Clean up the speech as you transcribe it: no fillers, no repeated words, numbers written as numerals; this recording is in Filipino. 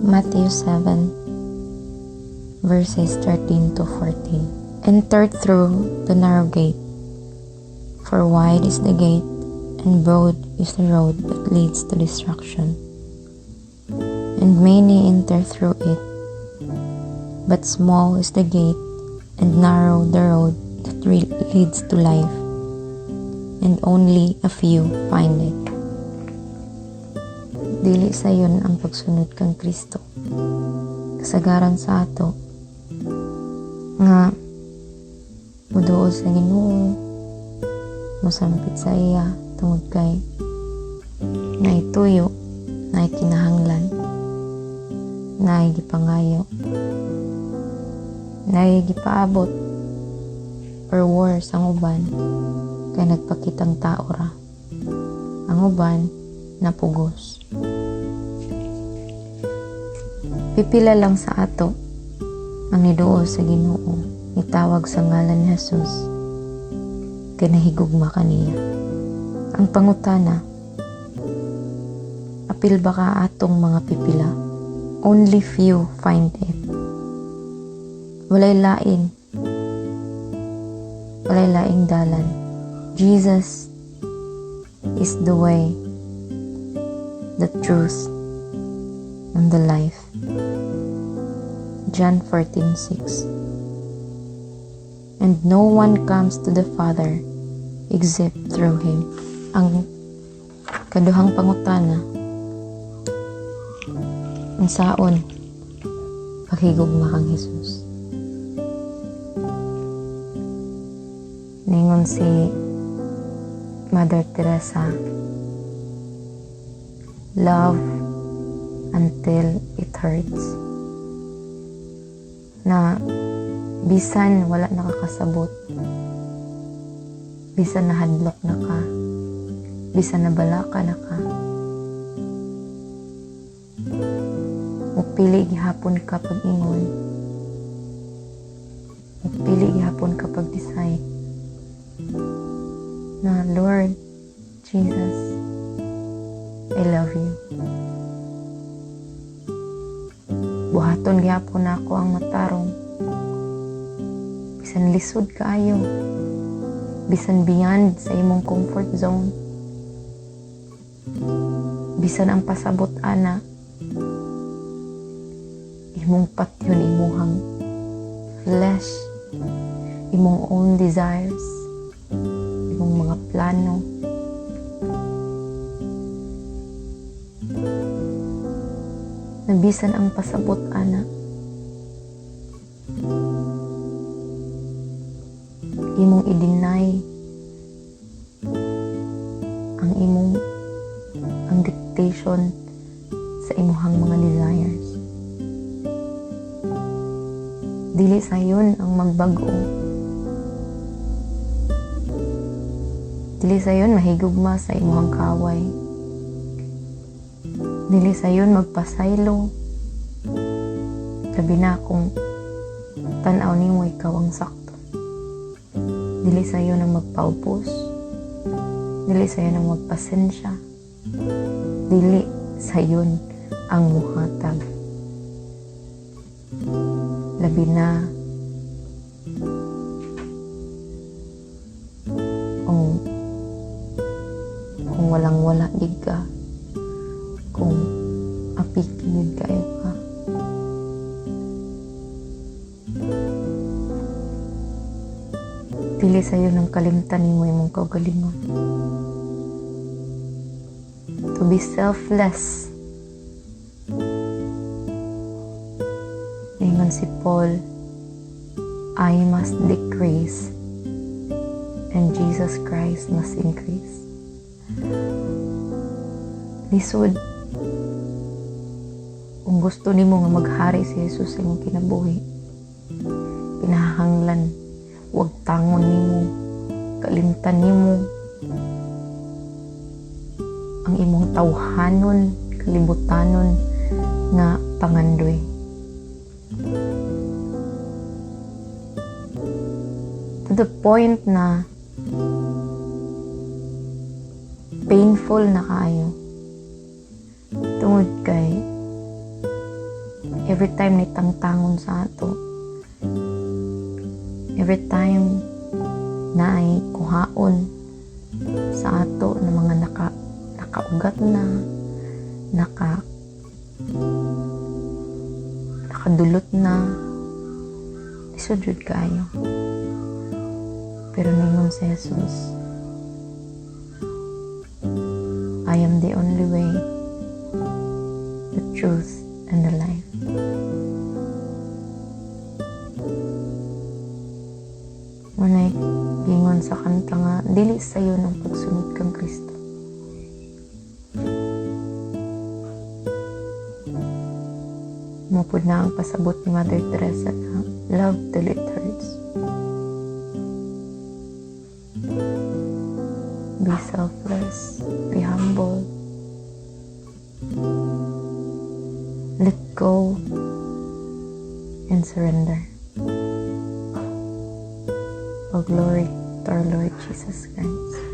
Matthew 7, verses 13 to 14. Enter through the narrow gate, for wide is the gate, and broad is the road that leads to destruction, and many enter through it. But small is the gate, and narrow the road that leads to life, and only a few find it. Dili sayon ang pagsunod kang Kristo. Kasagaran sa ato nga muduol sa Ginoo, mosampit sa iya tungod kay naituyo, naikinahanglan, naigipangayo, naigipaabot, or worse ang uban kay nagpakitang tao ra. Ang uban napugos. Pipila lang sa ato ang niduol sa Ginoo, itawag sa ngalan ni Jesus, kay nahigugma kaniya. Ang pangutana, apil ba ka atong mga pipila? Only few find it. Walay laing dalan. Jesus is the way, the truth, and the life. John 14:6. And no one comes to the Father except through Him. Ang kaduhang pangutana, ang saon paghigugma kang Jesus. Ningon si Mother Teresa, love until it hurts. Na bisan wala nakakasabot, bisan nahadlok na ka, bisan nabalaka na ka, mupili gihapon ka pag-ingon, mupili gihapon ka pag-decide na, Lord Jesus, I love you. Buhaton gihapon na ako ang matarong, bisan lisod kaayo, bisan beyond sa imong comfort zone, bisan ang pasabot ana, imong patyon imuhang flesh, imong own desires, imong mga plano, na bisan ang pasabot ana, imong i-deny ang dictation sa imuhang mga desires. Dili sayon ang magbago. Dili sayon mahigugma sa imuhang kaway. Dili sayon magpasaylo. Labi na kung tan-aw nimo ikaw ang sakto. Dili sayon ang magpaupos. Dili sayon ang magpasensya. Dili sayon ang muhatag. Labi na kung walang-wala gid ka, kung apikid kayo ka. Dili sayo ng kalimtan nimo imong kaugalingon. To be selfless. Ingon si Paul, I must decrease and Jesus Christ must increase. Lisod, kung gusto nimo nga maghari si Jesus sa imong kinabuhi, pinahanglan, huwag tangon nimo, kalimtan nimo ang imong tawhanon, kalibutanon nga pangandoy. To the point na painful na kaayo tungod kay every time na tangtangon sa ato, every time na ay kuhaon sa ato na mga nakaugat na, nakadulot na, isudjud kayo. Pero ningon si Jesus, I am the only way, the truth, and the life. Manay gingon sa kanta nga, dili sayo ng pagsunod kang Kristo. Mupod na ang pasabot ni Mother Teresa na love till it hurts. Be selfless, be humble, let go, and surrender. All glory to our Lord Jesus Christ.